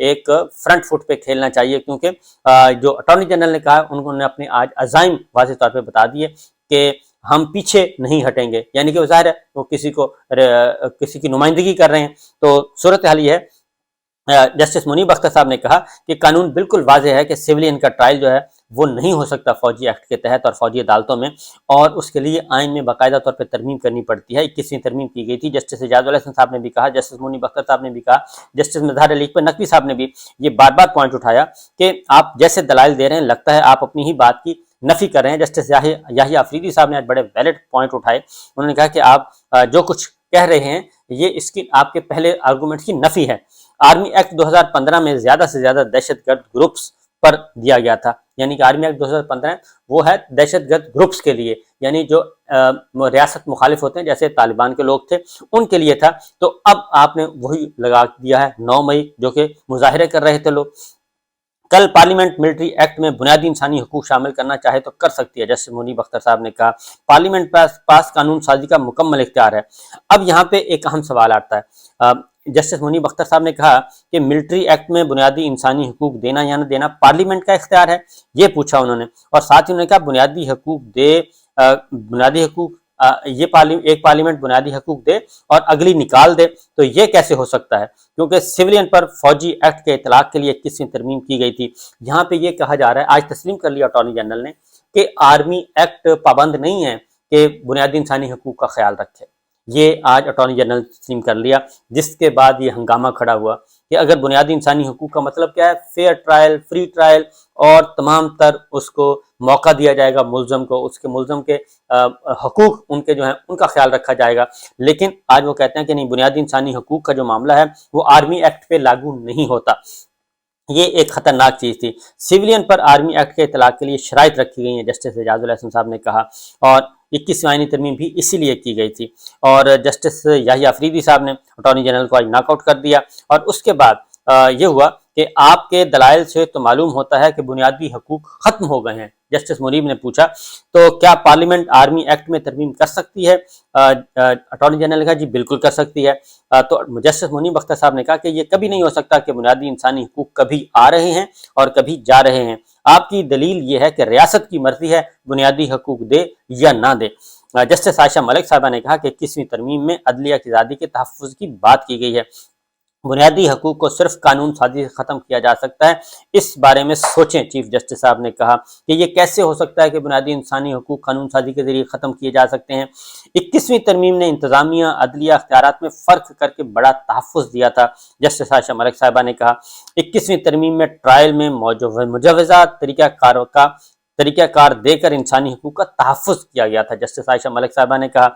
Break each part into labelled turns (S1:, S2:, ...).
S1: ایک front foot پہ کھیلنا چاہیے، کیونکہ جو اٹارنی جنرل نے کہا انہوں نے اپنے آج عزائم واضح طور پہ بتا دیے کہ ہم پیچھے نہیں ہٹیں گے، یعنی کہ ظاہر ہے وہ کسی کی نمائندگی کر رہے ہیں۔ تو صورتحال یہ ہے، جسٹس منیب اختر صاحب نے کہا کہ قانون بالکل واضح ہے کہ سویلین کا ٹرائل جو ہے وہ نہیں ہو سکتا فوجی ایکٹ کے تحت اور فوجی عدالتوں میں، اور اس کے لیے آئین میں باقاعدہ طور پہ ترمیم کرنی پڑتی ہے۔ 21ویں ترمیم کی گئی تھی۔ جسٹس اعجاز الحسن صاحب نے بھی کہا، جسٹس منیب اختر صاحب نے بھی کہا، جسٹس مظہر علی نقوی صاحب نے بھی یہ بار بار پوائنٹ اٹھایا کہ آپ جیسے دلائل دے رہے ہیں لگتا ہے آپ اپنی ہی بات کی نفی کر رہے ہیں۔ جسٹس یحییٰ آفریدی صاحب نے آج بڑے ویلڈ پوائنٹ اٹھائے، انہوں نے کہا کہ آپ جو کچھ کہہ رہے ہیں یہ اس کی آپ کے پہلے آرگومنٹ کی نفی ہے۔ آرمی ایکٹ 2015 میں زیادہ سے زیادہ دہشت گرد گروپس پر دیا گیا تھا، یعنی کہ آرمی ایکٹ 2015 وہ ہے دہشت گرد گروپس کے لیے، یعنی جو ریاست مخالف ہوتے ہیں جیسے طالبان کے لوگ تھے ان کے لیے تھا۔ تو اب آپ نے وہی لگا دیا ہے 9 مئی جو کہ مظاہرے کر رہے تھے لوگ۔ کل پارلیمنٹ ملٹری ایکٹ میں بنیادی انسانی حقوق شامل کرنا چاہے تو کر سکتی ہے، جسٹس منیب اختر صاحب نے کہا پارلیمنٹ پاس قانون سازی کا مکمل اختیار ہے۔ اب یہاں پہ ایک اہم سوال آتا ہے، جسٹس منیب اختر صاحب نے کہا کہ ملٹری ایکٹ میں بنیادی انسانی حقوق دینا یا نہ دینا پارلیمنٹ کا اختیار ہے، یہ پوچھا انہوں نے، اور ساتھ ہی انہوں نے کہا بنیادی حقوق یہ ایک پارلیمنٹ بنیادی حقوق دے اور اگلی نکال دے، تو یہ کیسے ہو سکتا ہے؟ کیونکہ سویلین پر فوجی ایکٹ کے اطلاق کے لیے 21ویں ترمیم کی گئی تھی۔ یہاں پہ یہ کہا جا رہا ہے، آج تسلیم کر لیا اٹارنی جنرل نے، کہ آرمی ایکٹ پابند نہیں ہے کہ بنیادی انسانی حقوق کا خیال رکھے۔ یہ آج اٹارنی جنرل تسلیم کر لیا، جس کے بعد یہ ہنگامہ کھڑا ہوا کہ اگر بنیادی انسانی حقوق کا مطلب کیا ہے، فیئر ٹرائل، فری ٹرائل، اور تمام تر اس کو موقع دیا جائے گا ملزم کو، اس کے ملزم کے حقوق ان کے جو ہیں ان کا خیال رکھا جائے گا، لیکن آج وہ کہتے ہیں کہ نہیں، بنیادی انسانی حقوق کا جو معاملہ ہے وہ آرمی ایکٹ پہ لاگو نہیں ہوتا۔ یہ ایک خطرناک چیز تھی۔ سویلین پر آرمی ایکٹ کے اطلاق کے لیے شرائط رکھی گئی ہیں، جسٹس اعجاز الحسن صاحب نے کہا، اور 21ویں آئینی ترمیم بھی اسی لیے کی گئی تھی، اور جسٹس یحییٰ آفریدی صاحب نے اٹارنی جنرل کو آج ناک آؤٹ کر دیا۔ اور اس کے بعد یہ ہوا کہ آپ کے دلائل سے تو معلوم ہوتا ہے کہ بنیادی حقوق ختم ہو گئے ہیں۔ جسٹس منیب نے پوچھا تو کیا پارلیمنٹ آرمی ایکٹ میں ترمیم کر سکتی ہے؟ اٹارنی جنرل نے کہا جی بالکل کر سکتی ہے۔ تو جسٹس منیب اختر صاحب نے کہا کہ یہ کبھی نہیں ہو سکتا کہ بنیادی انسانی حقوق کبھی آ رہے ہیں اور کبھی جا رہے ہیں۔ آپ کی دلیل یہ ہے کہ ریاست کی مرضی ہے بنیادی حقوق دے یا نہ دے۔ جسٹس عائشہ ملک صاحبہ نے کہا کہ 21ویں ترمیم میں عدلیہ کی آزادی کے تحفظ کی بات کی گئی ہے، بنیادی حقوق کو صرف قانون سازی سے ختم کیا جا سکتا ہے، اس بارے میں سوچیں۔ چیف جسٹس صاحب نے کہا کہ یہ کیسے ہو سکتا ہے کہ بنیادی انسانی حقوق قانون سازی کے ذریعے ختم کیے جا سکتے ہیں۔ 21ویں ترمیم نے انتظامیہ عدلیہ اختیارات میں فرق کر کے بڑا تحفظ دیا تھا، جسٹس عائشہ ملک صاحبہ نے کہا۔ 21ویں ترمیم میں ٹرائل میں مجوزہ طریقہ کار دے کر انسانی حقوق کا تحفظ کیا گیا تھا، جسٹس عائشہ ملک صاحبہ نے کہا۔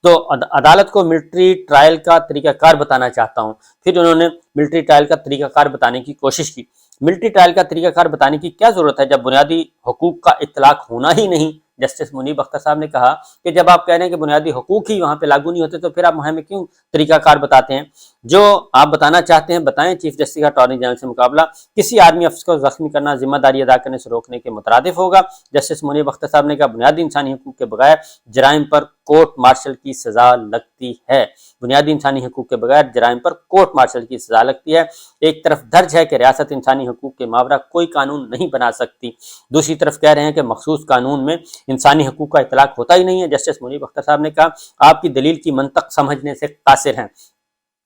S1: تو عدالت کو ملٹری ٹرائل کا طریقہ کار بتانا چاہتا ہوں۔ پھر انہوں نے ملٹری ٹرائل کا طریقہ کار بتانے کی کوشش کی۔ ملٹری ٹرائل کا طریقہ کار بتانے کی کیا ضرورت ہے جب بنیادی حقوق کا اطلاق ہونا ہی نہیں؟ جسٹس منیب اختر صاحب نے کہا کہ جب آپ کہہ رہے ہیں کہ بنیادی حقوق ہی وہاں پہ لاگو نہیں ہوتے تو پھر آپ ہمیں کیوں طریقہ کار بتاتے ہیں؟ جو آپ بتانا چاہتے ہیں بتائیں۔ چیف جسٹس کا اٹارنی جنرل سے مقابلہ کسی آرمی افسر کو زخمی کرنا ذمہ داری ادا کرنے سے روکنے کے مترادف ہوگا۔ جسٹس منیب اختر صاحب نے کہا بنیادی انسانی حقوق کے بغیر جرائم پر کورٹ مارشل کی سزا لگتی ہے۔ بنیادی انسانی حقوق کے بغیر جرائم پر کورٹ مارشل کی سزا لگتی ہے۔ ایک طرف درج ہے کہ ریاست انسانی حقوق کے ماورا کوئی قانون نہیں بنا سکتی، دوسری طرف کہہ رہے ہیں کہ مخصوص قانون میں انسانی حقوق کا اطلاق ہوتا ہی نہیں ہے۔ جسٹس منیب اختر صاحب نے کہا آپ کی دلیل کی منطق سمجھنے سے قاصر ہیں۔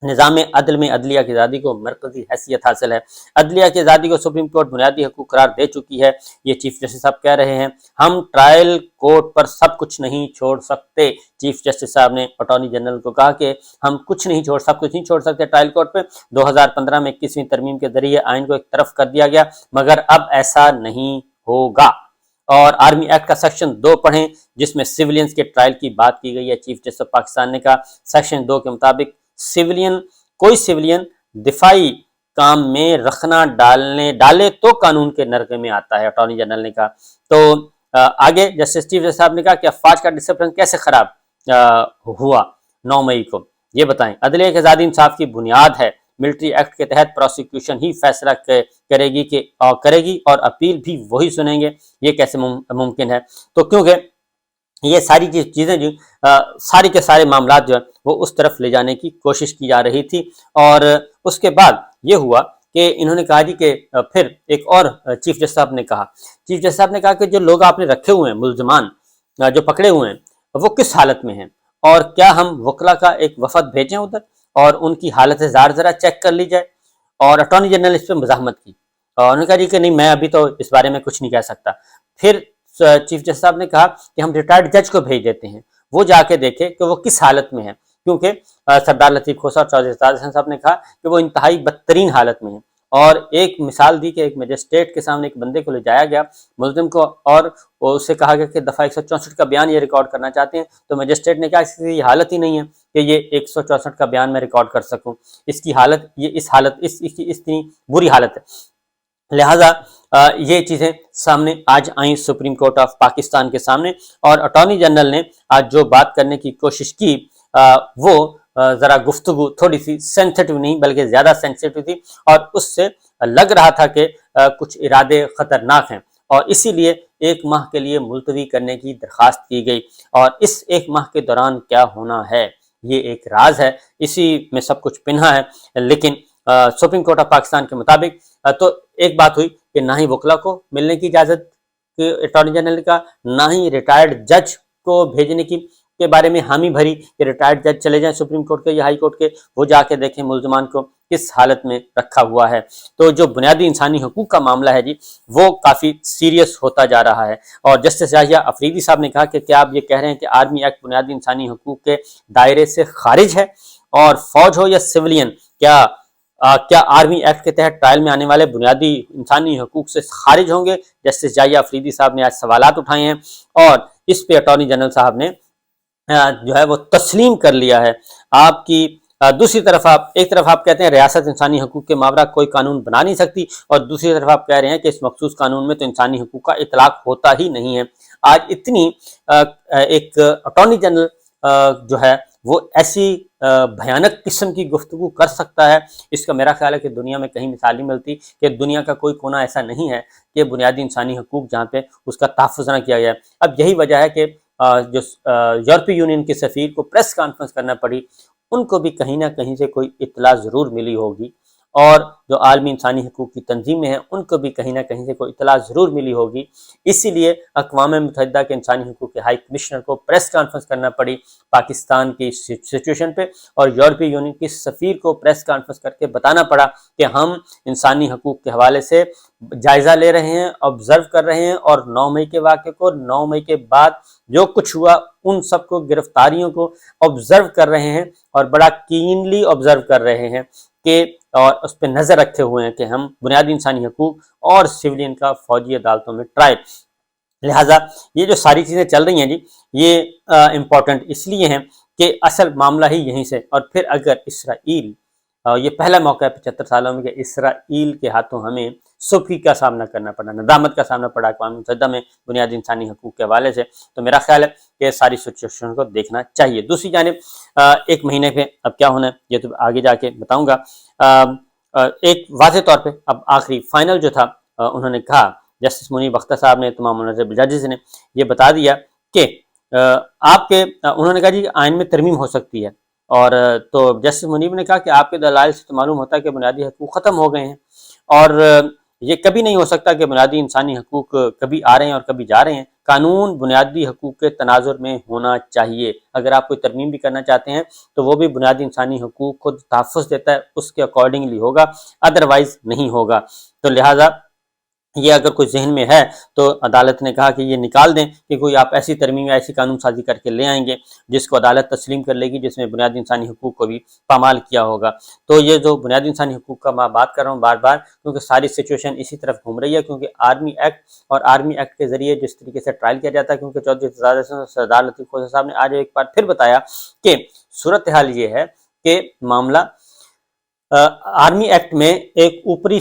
S1: نظام عدل میں عدلیہ کی آزادی کو مرکزی حیثیت حاصل ہے۔ عدلیہ کی آزادی کو سپریم کورٹ بنیادی حقوق قرار دے چکی ہے، یہ چیف جسٹس صاحب کہہ رہے ہیں۔ ہم ٹرائل کورٹ پر سب کچھ نہیں چھوڑ سکتے، چیف جسٹس صاحب نے اٹارنی جنرل کو کہا کہ ہم سب کچھ نہیں چھوڑ سکتے ٹرائل کورٹ پہ۔ 2015 میں 21ویں ترمیم کے ذریعے آئین کو ایک طرف کر دیا گیا، مگر اب ایسا نہیں ہوگا۔ اور آرمی ایکٹ کا سیکشن 2 پڑھیں جس میں سیولینز کے ٹرائل کی بات کی گئی ہے۔ چیف جسٹس پاکستان نے کہا سیکشن 2 کے مطابق کوئی سیولین دفاعی کام میں رکھنا ڈالے تو قانون کے نرغے میں آتا ہے، اٹارنی جنرل نے کہا۔ تو آگے جسٹس چیف جسٹس صاحب نے کہا کہ افواج کا ڈسپلن کیسے خراب ہوا 9 مئی کو، یہ بتائیں۔ عدلیہ کی آزادی انصاف کی بنیاد ہے، ملٹری ایکٹ کے تحت پروسیکیوشن ہی فیصلہ کرے گی اور اپیل بھی وہی سنیں گے، یہ کیسے ممکن ہے؟ تو کیونکہ یہ ساری چیزیں جو سارے کے سارے معاملات جو ہیں وہ اس طرف لے جانے کی کوشش کی جا رہی تھی۔ اور اس کے بعد یہ ہوا کہ انہوں نے کہا جی کہ پھر ایک اور چیف جسٹس صاحب نے کہا کہ جو لوگ آپ نے رکھے ہوئے ہیں ملزمان جو پکڑے ہوئے ہیں وہ کس حالت میں ہیں، اور کیا ہم وکلا کا ایک وفد بھیجیں ادھر اور ان کی حالت زار ذرا چیک کر لی جائے۔ اور اٹارنی جنرل اس پہ مزاحمت کی اور انہوں نے کہا جی کہ نہیں، میں ابھی تو اس بارے میں کچھ نہیں کہہ سکتا۔ پھر چیف جسٹس صاحب نے کہا کہ ہم ریٹائرڈ جج کو بھیج دیتے ہیں، وہ جا کے دیکھے کہ وہ کس حالت میں ہے، کیونکہ سردار لطیف کھوسہ اور چودھری سرفراز حسن صاحب نے کہا کہ وہ انتہائی بدترین حالت میں ہیں، اور ایک مثال دی کہ ایک مجسٹریٹ کے سامنے ایک بندے کو لے جایا گیا ملزم کو، اور اس سے کہا گیا کہ دفعہ 164 کا بیان یہ ریکارڈ کرنا چاہتے ہیں، تو مجسٹریٹ نے کہا اس کی حالت ہی نہیں ہے کہ یہ 164 کا بیان میں ریکارڈ کر سکوں، اس کی حالت اس اتنی بری حالت ہے۔ لہٰذا یہ چیزیں سامنے آج آئیں سپریم کورٹ آف پاکستان کے سامنے، اور اٹارنی جنرل نے آج جو بات کرنے کی کوشش کی وہ ذرا گفتگو تھوڑی سی سینسٹیو نہیں بلکہ زیادہ سینسٹیو تھی، اور اس سے لگ رہا تھا کہ کچھ ارادے خطرناک ہیں، اور اسی لیے 1 ماہ کے لیے ملتوی کرنے کی درخواست کی گئی، اور اس 1 ماہ کے دوران کیا ہونا ہے یہ ایک راز ہے، اسی میں سب کچھ پنہا ہے۔ لیکن سپریم کورٹ آف پاکستان کے مطابق تو ایک بات ہوئی کہ نہ ہی وکلا کو ملنے کی اجازت اٹارنی جنرل کا، نہ ہی ریٹائرڈ جج کو بھیجنے کے بارے میں حامی بھری کہ ریٹائرڈ جج چلے جائیں سپریم کورٹ کے یا ہائی کورٹ کے، وہ جا کے دیکھیں ملزمان کو کس حالت میں رکھا ہوا ہے۔ تو جو بنیادی انسانی حقوق کا معاملہ ہے جی وہ کافی سیریس ہوتا جا رہا ہے، اور جسٹس یحییٰ افریدی صاحب نے کہا کہ کیا آپ یہ کہہ رہے ہیں کہ آرمی ایکٹ بنیادی انسانی حقوق کے دائرے سے خارج ہے، اور فوج ہو یا سولین، کیا آرمی ایکٹ کے تحت ٹرائل میں آنے والے بنیادی انسانی حقوق سے خارج ہوں گے؟ جسٹس یحییٰ افریدی صاحب نے آج سوالات اٹھائے ہیں، اور اس پہ اٹارنی جنرل صاحب نے جو ہے وہ تسلیم کر لیا ہے آپ کی۔ دوسری طرف ایک طرف آپ کہتے ہیں ریاست انسانی حقوق کے مابرا کوئی قانون بنا نہیں سکتی، اور دوسری طرف آپ کہہ رہے ہیں کہ اس مخصوص قانون میں تو انسانی حقوق کا اطلاق ہوتا ہی نہیں ہے۔ آج اتنی ایک اٹارنی جنرل جو ہے وہ ایسی بھیانک قسم کی گفتگو کر سکتا ہے، اس کا میرا خیال ہے کہ دنیا میں کہیں مثال نہیں ملتی، کہ دنیا کا کوئی کونا ایسا نہیں ہے کہ بنیادی انسانی حقوق جہاں پہ اس کا تحفظ نہ کیا گیا۔ اب یہی وجہ ہے کہ جو یورپی یونین کے سفیر کو پریس کانفرنس کرنا پڑی، ان کو بھی کہیں نہ کہیں سے کوئی اطلاع ضرور ملی ہوگی، اور جو عالمی انسانی حقوق کی تنظیمیں ہیں ان کو بھی کہیں نہ کہیں سے کوئی اطلاع ضرور ملی ہوگی، اسی لیے اقوام متحدہ کے انسانی حقوق کے ہائی کمشنر کو پریس کانفرنس کرنا پڑی پاکستان کی سچویشن پہ، اور یورپی یونین کی سفیر کو پریس کانفرنس کر کے بتانا پڑا کہ ہم انسانی حقوق کے حوالے سے جائزہ لے رہے ہیں، آبزرو کر رہے ہیں، اور 9 مئی کے واقعے کو، 9 مئی کے بعد جو کچھ ہوا ان سب کو، گرفتاریوں کو آبزرو کر رہے ہیں، اور بڑا کینلی آبزرو کر رہے ہیں کہ اور اس پہ نظر رکھے ہوئے ہیں کہ ہم بنیادی انسانی حقوق اور سویلین کا فوجی عدالتوں میں ٹرائل۔ لہٰذا یہ جو ساری چیزیں چل رہی ہیں جی یہ امپورٹنٹ اس لیے ہیں کہ اصل معاملہ ہی یہیں سے، اور پھر اگر اسرائیل، یہ پہلا موقع ہے 75 سالوں میں کہ اسرائیل کے ہاتھوں ہمیں سختی کا سامنا کرنا پڑا، ندامت کا سامنا پڑا اقوام متحدہ میں بنیادی انسانی حقوق کے حوالے سے، تو میرا خیال ہے کہ ساری سچویشن کو دیکھنا چاہیے۔ دوسری جانب 1 مہینے پہ اب کیا ہونا ہے یہ تو آگے جا کے بتاؤں گا۔ ایک واضح طور پہ اب آخری فائنل جو تھا انہوں نے کہا، جسٹس منیب اختر صاحب نے، تمام منظر ججز نے یہ بتا دیا کہ آپ کے، انہوں نے کہا جی آئین میں ترمیم ہو سکتی ہے، اور تو جسٹس منیب نے کہا کہ آپ کے دلائل سے تو معلوم ہوتا ہے کہ بنیادی حقوق ختم ہو گئے ہیں، اور یہ کبھی نہیں ہو سکتا کہ بنیادی انسانی حقوق کبھی آ رہے ہیں اور کبھی جا رہے ہیں، قانون بنیادی حقوق کے تناظر میں ہونا چاہیے، اگر آپ کوئی ترمیم بھی کرنا چاہتے ہیں تو وہ بھی بنیادی انسانی حقوق کو تحفظ دیتا ہے اس کے اکارڈنگلی ہوگا، ادروائز نہیں ہوگا۔ تو لہٰذا یہ اگر کوئی ذہن میں ہے تو عدالت نے کہا کہ یہ نکال دیں کہ کوئی آپ ایسی ترمیم یا ایسی قانون سازی کر کے لے آئیں گے جس کو عدالت تسلیم کر لے گی، جس میں بنیادی انسانی حقوق کو بھی پامال کیا ہوگا۔ تو یہ جو بنیادی انسانی حقوق کا میں بات کر رہا ہوں بار بار، کیونکہ ساری سچویشن اسی طرف گھوم رہی ہے، کیونکہ آرمی ایکٹ اور آرمی ایکٹ کے ذریعے جس طریقے سے ٹرائل کیا جاتا ہے، کیونکہ چودھری سردار لطیف کھوسہ صاحب نے آج ایک بار پھر بتایا کہ صورتحال یہ ہے کہ معاملہ آرمی ایکٹ میں ایک اوپری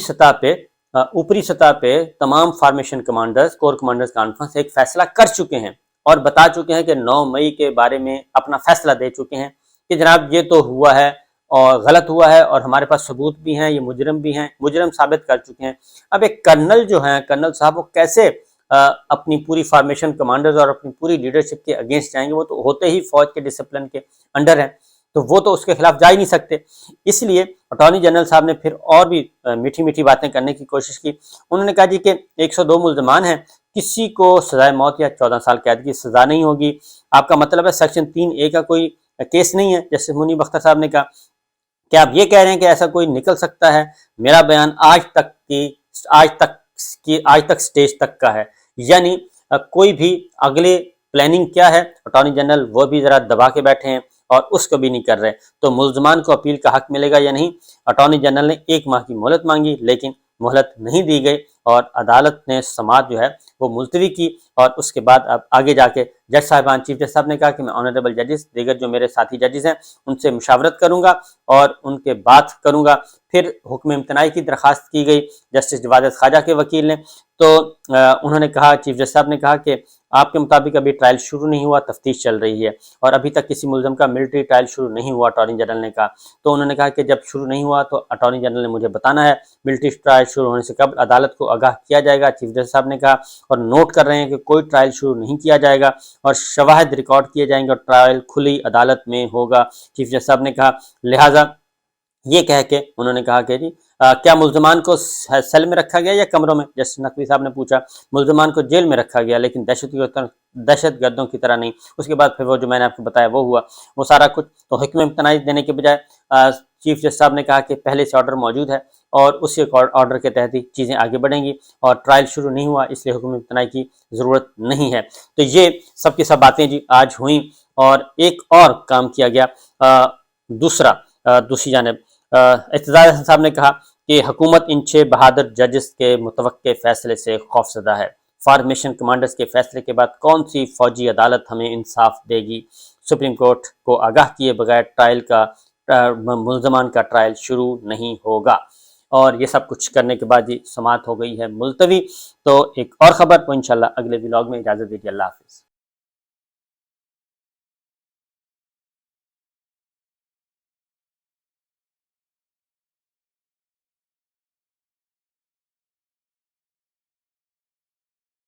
S1: سطح پہ تمام formation commanders, corps commanders conference ایک فیصلہ کر چکے ہیں اور بتا چکے ہیں کہ 9 مئی کے بارے میں اپنا فیصلہ دے چکے ہیں کہ جناب یہ تو ہوا ہے اور غلط ہوا ہے، اور ہمارے پاس ثبوت بھی ہیں، یہ مجرم بھی ہیں، مجرم ثابت کر چکے ہیں۔ اب ایک کرنل جو ہیں، کرنل صاحب، وہ کیسے اپنی پوری فارمیشن کمانڈرز اور اپنی پوری لیڈرشپ کے اگینسٹ جائیں گے؟ وہ تو ہوتے ہی فوج کے ڈسپلن کے انڈر ہیں۔ تو وہ تو اس کے خلاف جا ہی نہیں سکتے۔ اس لیے اٹارنی جنرل صاحب نے پھر اور بھی میٹھی میٹھی باتیں کرنے کی کوشش کی۔ انہوں نے کہا جی کہ 102 ملزمان ہیں، کسی کو سزائے موت یا 14 سال قید کی سزا نہیں ہوگی۔ آپ کا مطلب ہے سیکشن 3A کا کوئی کیس نہیں ہے؟ جیسے منیب اختر صاحب نے کہا کہ آپ یہ کہہ رہے ہیں کہ ایسا کوئی نکل سکتا ہے؟ میرا بیان آج تک سٹیج تک کا ہے، یعنی کوئی بھی اگلے پلاننگ کیا ہے اٹارنی جنرل وہ بھی ذرا دبا کے بیٹھے ہیں اور اس کو بھی نہیں کر رہے۔ تو ملزمان کو اپیل کا حق ملے گا یا نہیں؟ اٹارنی جنرل نے 1 ماہ کی مہلت مانگی، لیکن مہلت نہیں دی گئی اور عدالت نے سماعت جو ہے وہ ملتوی کی، اور اس کے بعد اب آگے جا کے جج صاحبان، چیف جج صاحب نے کہا کہ میں آنریبل ججز، دیگر جو میرے ساتھی ججز ہیں ان سے مشاورت کروں گا اور ان کے بات کروں گا۔ پھر حکم امتناعی کی درخواست کی گئی جسٹس جواد خواجہ کے وکیل نے، تو انہوں نے کہا، چیف جج صاحب نے کہا کہ آپ کے مطابق ابھی ٹرائل شروع نہیں ہوا، تفتیش چل رہی ہے اور ابھی تک کسی ملزم کا ملٹری ٹرائل شروع نہیں ہوا، اٹارنی جنرل نے کہا۔ تو انہوں نے کہا کہ جب شروع نہیں ہوا تو اٹارنی جنرل نے مجھے بتانا ہے، ملٹری ٹرائل شروع ہونے سے قبل عدالت کو آگاہ کیا جائے گا، چیف جسٹس صاحب نے کہا، اور نوٹ کر رہے ہیں کہ کوئی ٹرائل شروع نہیں کیا جائے گا اور شواہد ریکارڈ کیے جائیں گے اور ٹرائل کھلی عدالت میں ہوگا، چیف جسٹس صاحب نے کہا۔ لہٰذا یہ کہہ کے انہوں نے کہا کہ جی کیا ملزمان کو سیل میں رکھا گیا یا کمروں میں؟ جسٹس نقوی صاحب نے پوچھا۔ ملزمان کو جیل میں رکھا گیا، لیکن دہشت گردوں کی طرح نہیں۔ اس کے بعد پھر وہ جو میں نے آپ کو بتایا وہ ہوا، وہ سارا کچھ۔ تو حکم امتناعی دینے کے بجائے چیف جسٹس صاحب نے کہا کہ پہلے سے آرڈر موجود ہے اور اسی آرڈر کے تحت ہی چیزیں آگے بڑھیں گی، اور ٹرائل شروع نہیں ہوا اس لیے حکم امتناعی کی ضرورت نہیں ہے۔ تو یہ سب کی سب باتیں جی آج ہوئیں، اور ایک اور کام کیا گیا۔ دوسری جانب اعتزاز احسن صاحب نے کہا کہ حکومت ان 6 بہادر ججز کے متوقع فیصلے سے خوفزدہ ہے۔ فارمیشن کمانڈرز کے فیصلے کے بعد کون سی فوجی عدالت ہمیں انصاف دے گی؟ سپریم کورٹ کو آگاہ کیے بغیر ملزمان کا ٹرائل شروع نہیں ہوگا۔ اور یہ سب کچھ کرنے کے بعد ہی سماعت ہو گئی ہے ملتوی۔ تو ایک اور خبر، وہ انشاءاللہ اگلے ولاگ میں۔ اجازت دیجیے، اللہ حافظ۔